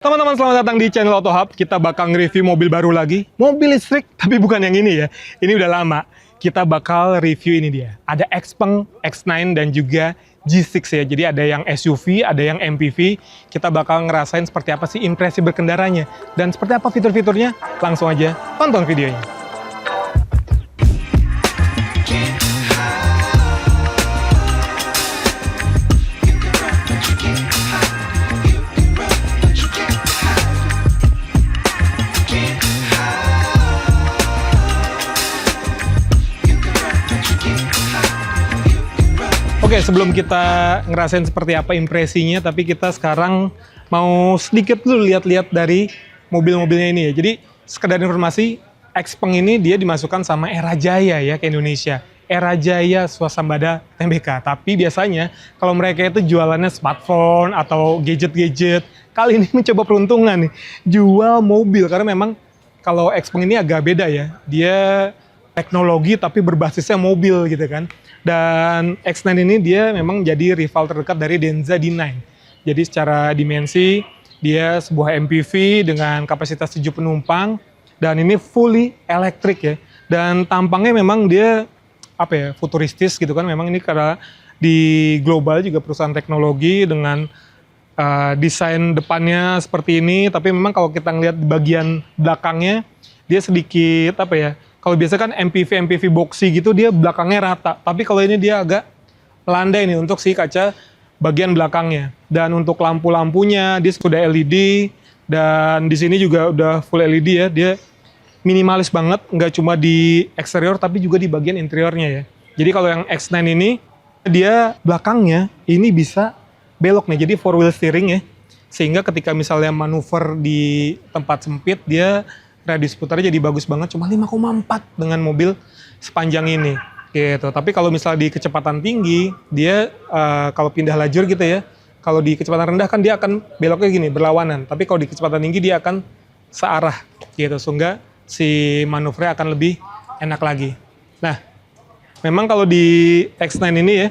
Teman-teman, selamat datang di channel Auto Hub. Kita bakal nge-review mobil baru lagi. Mobil listrik, tapi bukan yang ini ya. Ini udah lama. Kita bakal review ini dia. Ada Xpeng, X9, dan juga G6 ya. Jadi ada yang SUV, ada yang MPV. Kita bakal ngerasain seperti apa sih impresi berkendaranya. Dan seperti apa fitur-fiturnya. Langsung aja tonton videonya. Oke, sebelum kita ngerasain seperti apa impresinya, tapi kita sekarang mau sedikit dulu lihat-lihat dari mobil-mobilnya ini ya. Jadi, sekedar informasi, Xpeng ini dia dimasukkan sama Era Jaya ya ke Indonesia. Era Jaya Swasembada TBK. Tapi biasanya kalau mereka itu jualannya smartphone atau gadget-gadget, kali ini mencoba peruntungan nih, jual mobil. Karena memang kalau Xpeng ini agak beda ya. Dia teknologi tapi berbasisnya mobil gitu kan. Dan X9 ini dia memang jadi rival terdekat dari Denza D9. Jadi secara dimensi dia sebuah MPV dengan kapasitas 7 penumpang dan ini fully elektrik ya. Dan tampangnya memang dia apa ya, futuristis gitu kan. Memang ini karena di global juga perusahaan teknologi dengan desain depannya seperti ini, tapi memang kalau kita ngelihat di bagian belakangnya dia sedikit apa ya, kalau biasa kan MPV boxy gitu dia belakangnya rata, tapi kalau ini dia agak landai nih untuk si kaca bagian belakangnya. Dan untuk lampu-lampunya dia sudah LED dan di sini juga udah full LED ya. Dia minimalis banget, nggak cuma di eksterior tapi juga di bagian interiornya ya. Jadi kalau yang X9 ini dia belakangnya ini bisa belok nih, jadi four wheel steering ya. Sehingga ketika misalnya manuver di tempat sempit dia radius putarnya jadi bagus banget, cuma 5,4 dengan mobil sepanjang ini gitu. Tapi kalau misalnya di kecepatan tinggi dia kalau pindah lajur gitu ya, kalau di kecepatan rendah kan dia akan beloknya gini berlawanan, tapi kalau di kecepatan tinggi dia akan searah gitu, sehingga si manuvernya akan lebih enak lagi. Nah, memang kalau di X9 ini ya,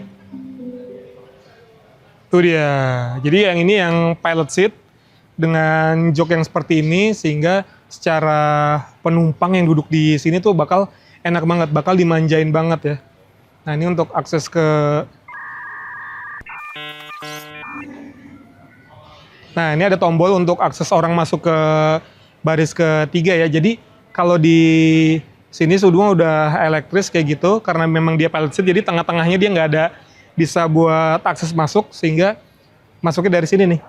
tuh dia. Jadi yang ini yang pilot seat dengan jok yang seperti ini, sehingga secara penumpang yang duduk di sini tuh bakal enak banget, bakal dimanjain banget ya. Nah, ini untuk akses ke... Nah, ini ada tombol untuk akses orang masuk ke baris ketiga ya. Jadi kalau di sini semua udah elektris kayak gitu, karena memang dia pilot seat, jadi tengah-tengahnya dia nggak ada bisa buat akses masuk, sehingga masuknya dari sini nih.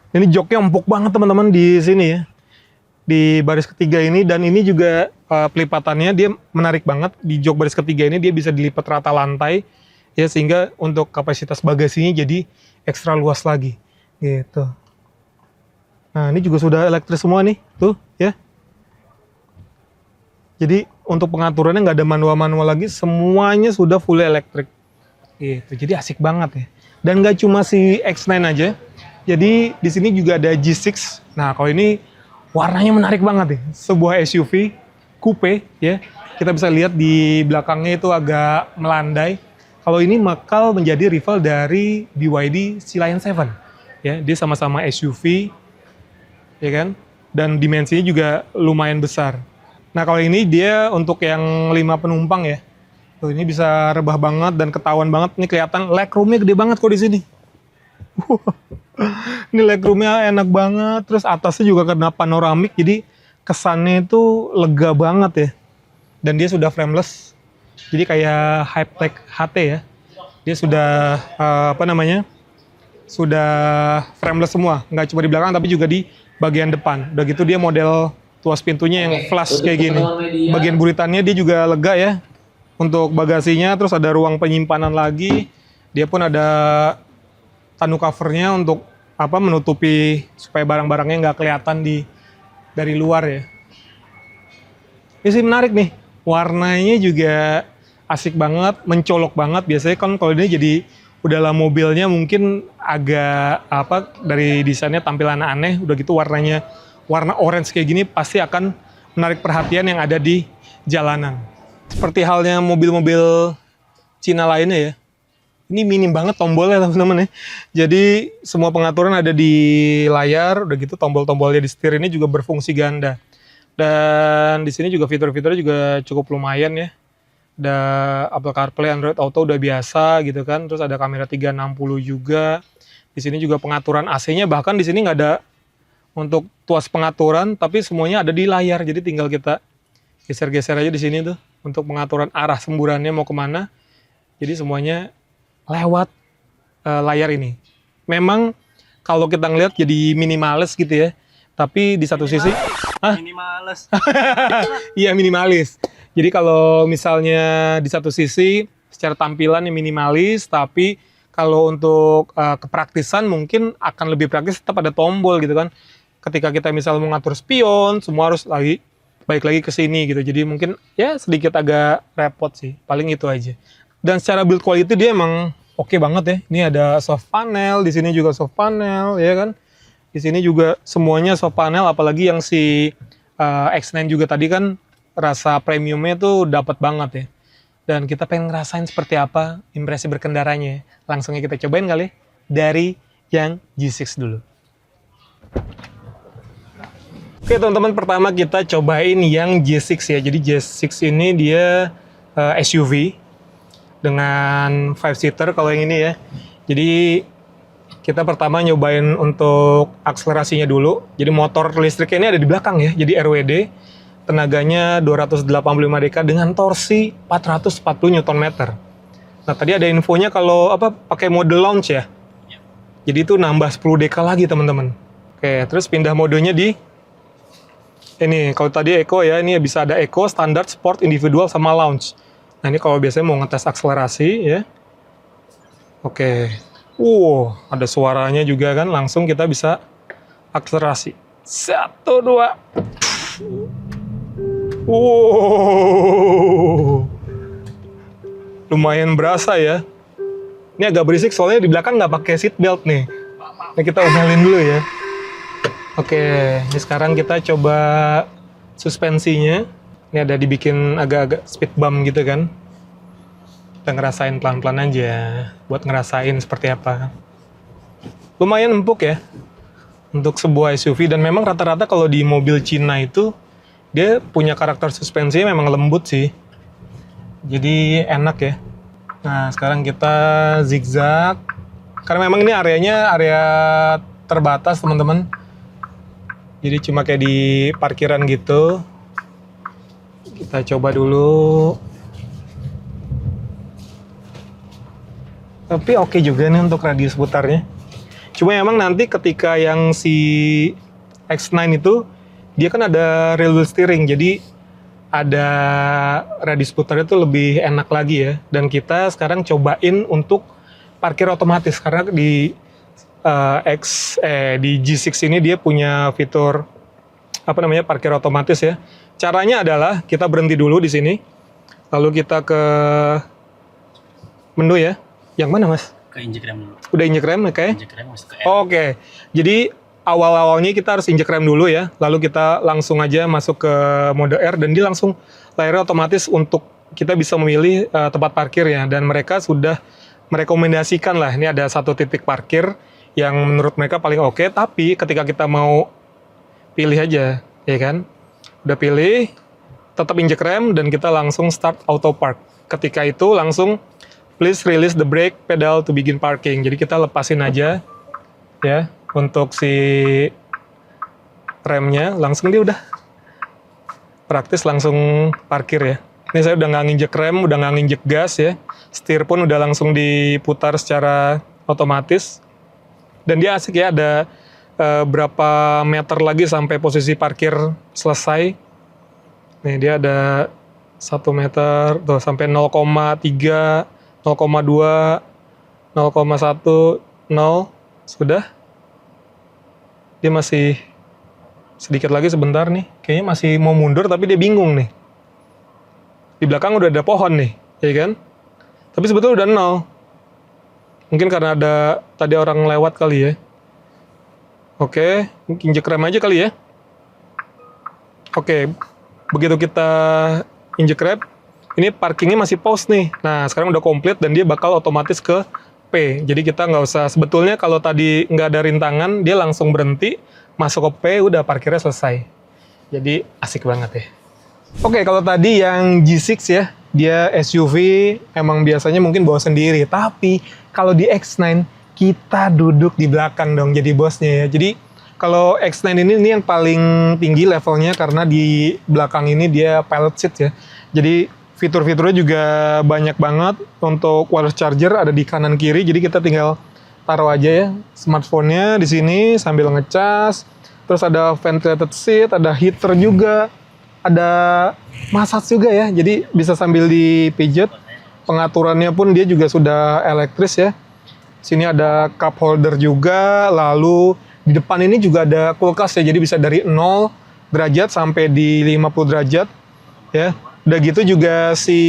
Ini joknya empuk banget teman-teman di sini ya, di baris ketiga ini. Dan ini juga pelipatannya dia menarik banget. Di jok baris ketiga ini dia bisa dilipat rata lantai ya, sehingga untuk kapasitas bagasinya jadi ekstra luas lagi gitu. Nah, ini juga sudah elektris semua nih tuh ya. Jadi untuk pengaturannya nggak ada manual-manual lagi, semuanya sudah full elektrik gitu. Jadi asik banget ya. Dan nggak cuma si X9 aja. Jadi di sini juga ada G6. Nah, kalau ini warnanya menarik banget ya. Sebuah SUV coupe ya. Kita bisa lihat di belakangnya itu agak melandai. Kalau ini bakal menjadi rival dari BYD Sea Lion 7 ya. Dia sama-sama SUV ya kan. Dan dimensinya juga lumayan besar. Nah, kalau ini dia untuk yang 5 penumpang ya. Tuh, ini bisa rebah banget dan ketahuan banget. Ini kelihatan legroomnya gede banget kok di sini. Ini legroomnya enak banget, terus atasnya juga kena panoramik, jadi kesannya itu lega banget ya. Dan dia sudah frameless, jadi kayak Hypertech HT ya. Dia sudah sudah frameless semua, nggak cuma di belakang tapi juga di bagian depan. Udah gitu dia model tuas pintunya yang flush kayak gini. Bagian buritannya dia juga lega ya. Untuk bagasinya, terus ada ruang penyimpanan lagi. Dia pun ada tonneau covernya untuk menutupi supaya barang-barangnya nggak kelihatan dari luar ya. Ini sih menarik nih, warnanya juga asik banget, mencolok banget. Biasanya kan kalau ini jadi udahlah mobilnya mungkin agak dari desainnya tampilan aneh, udah gitu warnanya warna orange kayak gini pasti akan menarik perhatian yang ada di jalanan. Seperti halnya mobil-mobil Cina lainnya ya. Ini minim banget tombolnya teman-teman ya. Jadi semua pengaturan ada di layar, udah gitu tombol-tombolnya di setir ini juga berfungsi ganda. Dan di sini juga fitur-fiturnya juga cukup lumayan ya. Ada Apple CarPlay, Android Auto udah biasa gitu kan. Terus ada kamera 360 juga. Di sini juga pengaturan AC-nya, bahkan di sini nggak ada untuk tuas pengaturan, tapi semuanya ada di layar. Jadi tinggal kita geser-geser aja di sini tuh untuk pengaturan arah semburannya mau kemana. Jadi semuanya lewat layar ini. Memang kalau kita ngeliat jadi minimalis gitu ya. Tapi di satu sisi, Minimalis. iya minimalis. Jadi kalau misalnya di satu sisi secara tampilan yang minimalis, tapi kalau untuk kepraktisan mungkin akan lebih praktis, tetap ada tombol gitu kan. Ketika kita misalnya mau ngatur spion, semua harus balik lagi ke sini gitu. Jadi mungkin ya sedikit agak repot sih. Paling itu aja. Dan secara build quality dia emang oke banget ya. Ini ada soft panel, di sini juga soft panel, ya kan. Di sini juga semuanya soft panel, apalagi yang si X9 juga tadi kan rasa premiumnya tuh dapat banget ya. Dan kita pengen ngerasain seperti apa impresi berkendaranya. Langsungnya kita cobain kali dari yang G6 dulu. Oke teman-teman, pertama kita cobain yang G6 ya. Jadi G6 ini dia SUV dengan 5-seater kalau yang ini ya. Jadi kita pertama nyobain untuk akselerasinya dulu. Jadi motor listriknya ini ada di belakang ya. Jadi RWD, tenaganya 285 dk dengan torsi 440 Nm. Nah tadi ada infonya kalau pakai mode launch ya. Jadi itu nambah 10 dk lagi teman-teman. Oke, terus pindah modenya di ini. Kalau tadi Eco ya, ini bisa ada Eco, Standard, Sport, Individual, sama Lounge. Nah ini kalau biasanya mau ngetes akselerasi ya. Oke. Ada suaranya juga kan, langsung kita bisa akselerasi. 1, 2. Lumayan berasa ya. Ini agak berisik soalnya di belakang nggak pakai seat belt nih. Nah, kita omelin dulu ya. Oke, ini sekarang kita coba suspensinya. Ini ada dibikin agak-agak speed bump gitu kan. Kita ngerasain pelan-pelan aja buat ngerasain seperti apa. Lumayan empuk ya untuk sebuah SUV, dan memang rata-rata kalau di mobil Cina itu dia punya karakter suspensinya memang lembut sih. Jadi enak ya. Nah, sekarang kita zigzag. Karena memang ini areanya area terbatas, teman-teman. Jadi cuma kayak di parkiran gitu. Kita coba dulu. Tapi oke juga nih untuk radius putarnya. Cuma emang nanti ketika yang si X9 itu, dia kan ada rear wheel steering. Jadi ada radius putarnya tuh lebih enak lagi ya. Dan kita sekarang cobain untuk parkir otomatis. Karena di di G6 ini dia punya fitur parkir otomatis ya. Caranya adalah kita berhenti dulu di sini, lalu kita ke menu ya. Yang mana mas? Ke injek rem dulu. Udah injek rem oke? Injek rem masuk ke R. Oke. Jadi awal-awalnya kita harus injek rem dulu ya. Lalu kita langsung aja masuk ke mode R dan dia langsung layarnya otomatis untuk kita bisa memilih tempat parkir ya. Dan mereka sudah merekomendasikan lah, ini ada satu titik parkir yang menurut mereka paling oke. Tapi ketika kita mau pilih aja, ya kan? Udah pilih, tetap injek rem dan kita langsung start auto park. Ketika itu langsung please release the brake pedal to begin parking. Jadi kita lepasin aja ya untuk si remnya, langsung dia udah praktis langsung parkir ya. Ini saya udah nggak nginjek rem, udah nggak nginjek gas ya. Setir pun udah langsung diputar secara otomatis. Dan dia asik ya, ada berapa meter lagi sampai posisi parkir selesai. Nih dia ada 1 meter tuh sampai 0,3, 0,2, 0,1, 0. Sudah. Dia masih sedikit lagi sebentar nih. Kayaknya masih mau mundur tapi dia bingung nih. Di belakang udah ada pohon nih, ya kan? Tapi sebetulnya udah 0. Mungkin karena ada tadi orang lewat kali ya. Oke, injek rem aja kali ya. Oke, begitu kita injek rem, Ini parkingnya masih pause nih. Nah, sekarang udah komplit dan dia bakal otomatis ke P. Jadi kita nggak usah, sebetulnya kalau tadi nggak ada rintangan, dia langsung berhenti, masuk ke P, udah parkirnya selesai. Jadi asik banget ya. Oke, kalau tadi yang G6 ya, dia SUV, emang biasanya mungkin bawa sendiri. Tapi kalau di X9, kita duduk di belakang dong jadi bosnya ya. Jadi kalau X9 ini yang paling tinggi levelnya karena di belakang ini dia pilot seat ya. Jadi fitur-fiturnya juga banyak banget. Untuk wireless charger ada di kanan kiri, jadi kita tinggal taruh aja ya smartphone-nya di sini sambil ngecas. Terus ada ventilated seat, ada heater juga, ada massage juga ya. Jadi bisa sambil dipijat. Pengaturannya pun dia juga sudah elektris ya. Sini ada cup holder juga, lalu di depan ini juga ada kulkas ya. Jadi bisa dari 0 derajat sampai di 50 derajat ya. Udah gitu juga si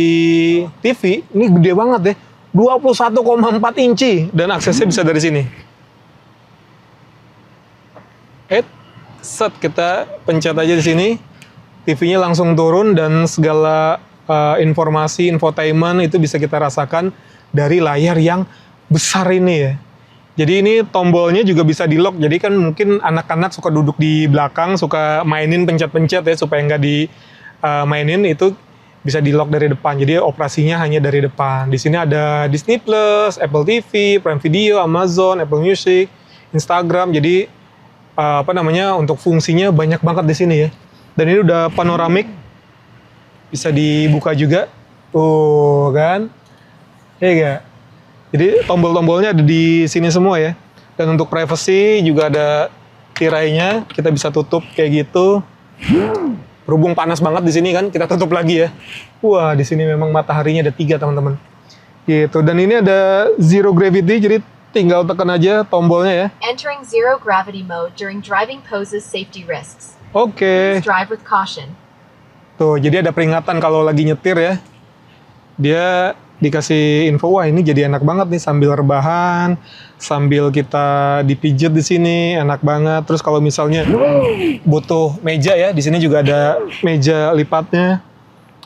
TV, ini gede banget ya, 21,4 inci dan aksesnya bisa dari sini. Set kita pencet aja di sini, TV-nya langsung turun dan segala informasi infotainment itu bisa kita rasakan dari layar yang besar ini ya. Jadi ini tombolnya juga bisa di lock. Jadi kan mungkin anak-anak suka duduk di belakang, suka mainin pencet-pencet ya supaya nggak mainin, itu bisa di lock dari depan. Jadi operasinya hanya dari depan. Di sini ada Disney Plus, Apple TV, Prime Video, Amazon, Apple Music, Instagram. Jadi untuk fungsinya banyak banget di sini ya. Dan ini udah panoramik, bisa dibuka juga. Tuh kan, ya gak? Jadi tombol-tombolnya ada di sini semua ya. Dan untuk privacy juga ada tirainya, kita bisa tutup kayak gitu. Berhubung panas banget di sini kan, kita tutup lagi ya. Wah, di sini memang mataharinya ada 3 teman-teman. Gitu. Dan ini ada zero gravity, jadi tinggal tekan aja tombolnya ya. Entering zero gravity mode during driving poses safety risks. Oke. Please drive with caution. Tuh, jadi ada peringatan kalau lagi nyetir ya. Dia dikasih info, wah ini jadi enak banget nih sambil rebahan, sambil kita dipijit di sini, enak banget. Terus kalau misalnya butuh meja ya, di sini juga ada meja lipatnya.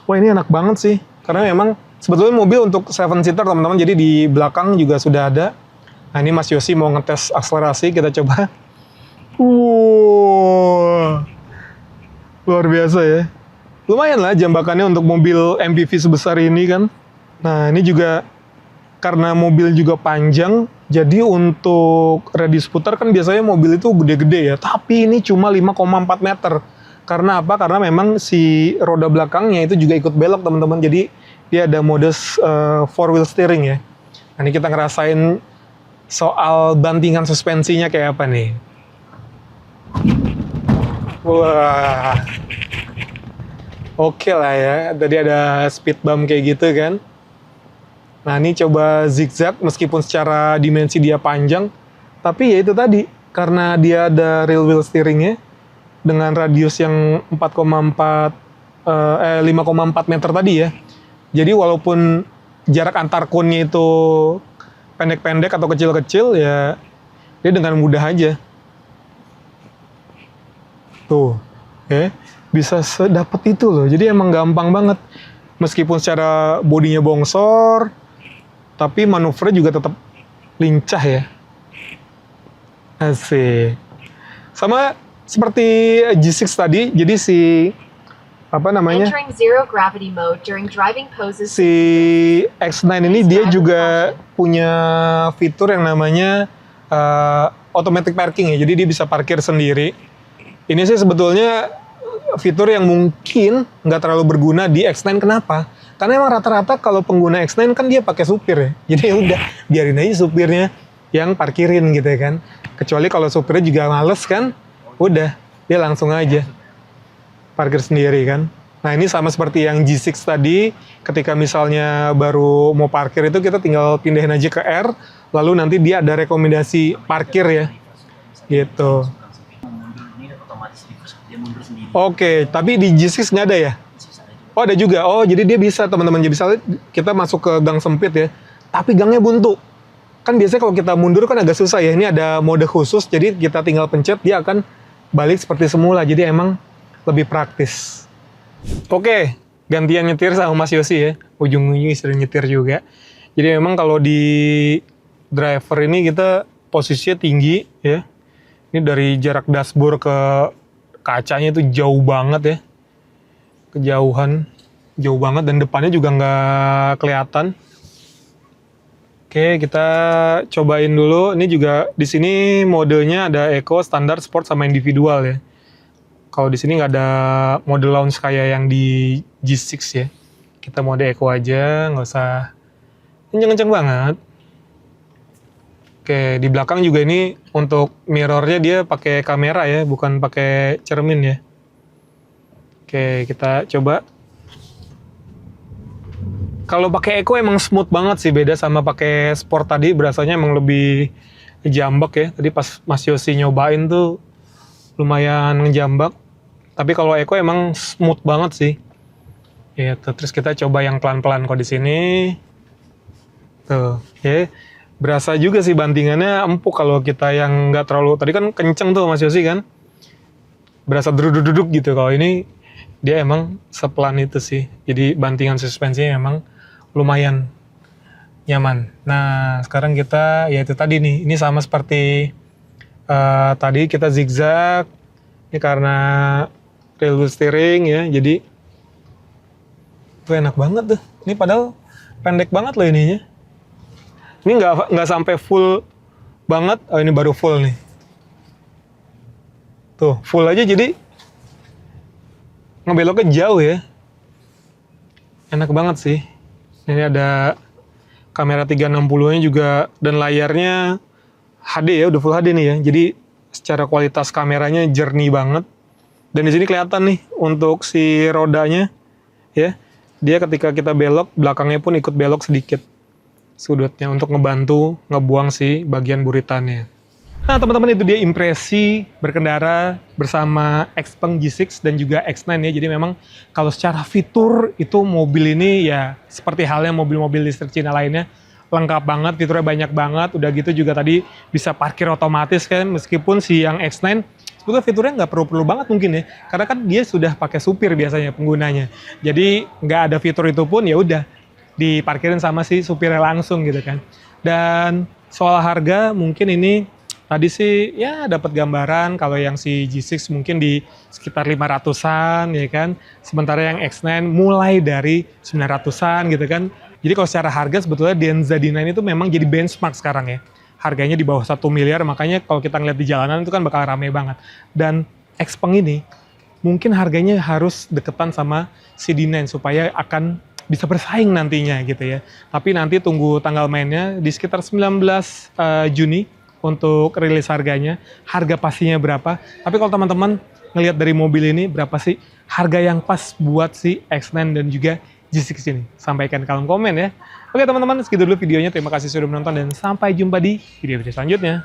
Wah ini enak banget sih, karena memang sebetulnya mobil untuk 7-seater teman-teman, jadi di belakang juga sudah ada. Nah ini Mas Yosi mau ngetes akselerasi, kita coba. Luar biasa ya. Lumayan lah jambakannya untuk mobil MPV sebesar ini kan. Nah ini juga karena mobil juga panjang, jadi untuk radius putar kan biasanya mobil itu gede-gede ya. Tapi ini cuma 5,4 meter. Karena apa? Karena memang si roda belakangnya itu juga ikut belok teman-teman. Jadi dia ada modus 4-wheel steering ya. Nah ini kita ngerasain soal bantingan suspensinya kayak apa nih. Wah. Oke lah ya, tadi ada speed bump kayak gitu kan. Nah ini coba zigzag, meskipun secara dimensi dia panjang, tapi ya itu tadi, karena dia ada rear wheel steeringnya, dengan radius yang 5,4 meter tadi ya. Jadi walaupun jarak antar konnya itu pendek-pendek atau kecil-kecil, ya dia dengan mudah aja. Tuh, bisa sedapat itu loh. Jadi emang gampang banget. Meskipun secara bodinya bongsor, tapi manuvernya juga tetap lincah ya. Asik. Sama seperti G6 tadi, jadi si Entering zero gravity mode during driving poses. si X9 ini dia juga punya fitur yang namanya automatic parking ya. Jadi dia bisa parkir sendiri. Ini sih sebetulnya fitur yang mungkin nggak terlalu berguna di X9. Kenapa? Karena emang rata-rata kalau pengguna X9 kan dia pakai supir ya. Jadi ya udah biarin aja supirnya yang parkirin gitu ya kan. Kecuali kalau supirnya juga males kan, udah dia langsung aja parkir sendiri kan. Nah ini sama seperti yang G6 tadi, ketika misalnya baru mau parkir itu kita tinggal pindahin aja ke R, lalu nanti dia ada rekomendasi parkir ya, gitu. Oke, tapi di G6 nggak ada ya? Oh ada juga, oh jadi dia bisa teman-teman, jadi misalnya kita masuk ke gang sempit ya, tapi gangnya buntu. Kan biasanya kalau kita mundur kan agak susah ya, ini ada mode khusus, jadi kita tinggal pencet, dia akan balik seperti semula, jadi emang lebih praktis. Oke, gantian nyetir sama Mas Yosi ya. Ujung-ujungnya sering nyetir juga. Jadi memang kalau di driver ini kita posisinya tinggi ya. Ini dari jarak dashboard ke kacanya itu jauh banget ya. Kejauhan jauh banget dan depannya juga nggak kelihatan. Oke, kita cobain dulu. Ini juga di sini modenya ada Eco, Standard, Sport sama individual ya. Kalau di sini nggak ada mode lounge kayak yang di G6 ya. Kita mode Eco aja, nggak usah kenceng-kenceng banget. Oke, di belakang juga ini untuk mirrornya dia pakai kamera ya, bukan pakai cermin ya. Oke, kita coba. Kalau pakai Eco emang smooth banget sih, beda sama pakai Sport tadi, berasanya emang lebih ngejambak ya. Tadi pas Mas Yosi nyobain tuh lumayan ngejambak. Tapi kalau Eco emang smooth banget sih. Ya, terus kita coba yang pelan-pelan kok di sini. Tuh, ya. Berasa juga sih bantingannya empuk kalau kita yang nggak terlalu, tadi kan kenceng tuh Mas Yosi kan. Berasa duduk-duduk gitu. Kalau ini dia emang sepelan itu sih. Jadi bantingan suspensinya emang lumayan nyaman. Nah, sekarang kita, ya itu tadi nih, ini sama seperti tadi kita zigzag. Ini karena railway steering ya, jadi itu enak banget tuh. Ini padahal pendek banget loh ininya. Ini nggak sampai full banget. Oh, ini baru full nih. Tuh, full aja jadi ngebeloknya jauh ya. Enak banget sih. Ini ada kamera 360-nya juga dan layarnya HD ya, udah full HD nih ya. Jadi secara kualitas kameranya jernih banget. Dan di sini kelihatan nih untuk si rodanya ya. Dia ketika kita belok, belakangnya pun ikut belok sedikit sudutnya untuk ngebantu ngebuang si bagian buritannya. Nah teman-teman, itu dia impresi berkendara bersama Xpeng G6 dan juga X9 ya. Jadi memang kalau secara fitur itu mobil ini ya seperti halnya mobil-mobil listrik Cina lainnya, lengkap banget, fiturnya banyak banget. Udah gitu juga tadi bisa parkir otomatis kan, meskipun si yang X9 sebetulnya fiturnya nggak perlu-perlu banget mungkin ya, karena kan dia sudah pakai supir biasanya penggunanya. Jadi nggak ada fitur itu pun ya udah diparkirin sama si supirnya langsung gitu kan. Dan soal harga mungkin ini tadi sih ya dapat gambaran kalau yang si G6 mungkin di sekitar 500-an ya kan. Sementara yang X9 mulai dari 900-an gitu kan. Jadi kalau secara harga sebetulnya Denza D9 itu memang jadi benchmark sekarang ya. Harganya di bawah 1 miliar, makanya kalau kita ngeliat di jalanan itu kan bakal rame banget. Dan Xpeng ini mungkin harganya harus deketan sama si D9 supaya akan bisa bersaing nantinya gitu ya. Tapi nanti tunggu tanggal mainnya di sekitar 19 Juni untuk rilis harganya. Harga pastinya berapa. Tapi kalau teman-teman ngelihat dari mobil ini berapa sih harga yang pas buat si X9 dan juga G6 ini? Sampaikan di kolom komen ya. Oke teman-teman, segitu dulu videonya. Terima kasih sudah menonton dan sampai jumpa di video-video selanjutnya.